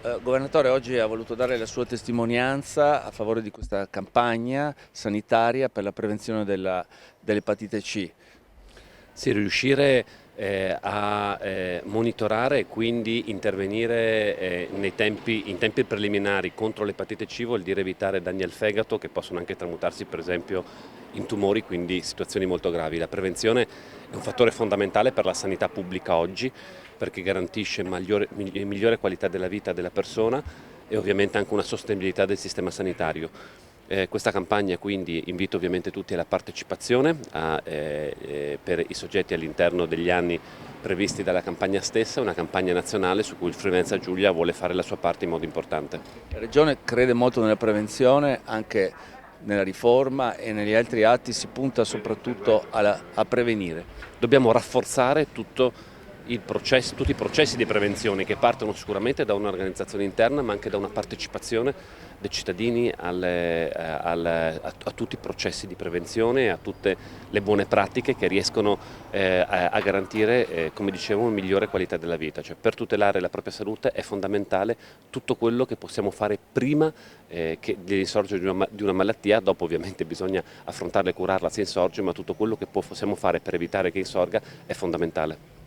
Governatore, oggi ha voluto dare la sua testimonianza a favore di questa campagna sanitaria per la prevenzione dell'epatite C. Sì, riuscire a monitorare e quindi intervenire in tempi preliminari contro l'epatite C vuol dire evitare danni al fegato che possono anche tramutarsi per esempio in tumori, quindi situazioni molto gravi. La prevenzione è un fattore fondamentale per la sanità pubblica oggi perché garantisce migliore qualità della vita della persona e ovviamente anche una sostenibilità del sistema sanitario. Questa campagna quindi invito ovviamente tutti alla partecipazione per i soggetti all'interno degli anni previsti dalla campagna stessa, una campagna nazionale su cui il Friuli Venezia Giulia vuole fare la sua parte in modo importante. La Regione crede molto nella prevenzione, anche nella riforma e negli altri atti si punta soprattutto a prevenire. Dobbiamo rafforzare tutti i processi di prevenzione che partono sicuramente da un'organizzazione interna ma anche da una partecipazione dei cittadini a tutti i processi di prevenzione e a tutte le buone pratiche che riescono a garantire, come dicevo, una migliore qualità della vita. Cioè, per tutelare la propria salute è fondamentale tutto quello che possiamo fare prima dell'insorgere di una malattia. Dopo ovviamente bisogna affrontarla e curarla se insorge, ma tutto quello che possiamo fare per evitare che insorga è fondamentale.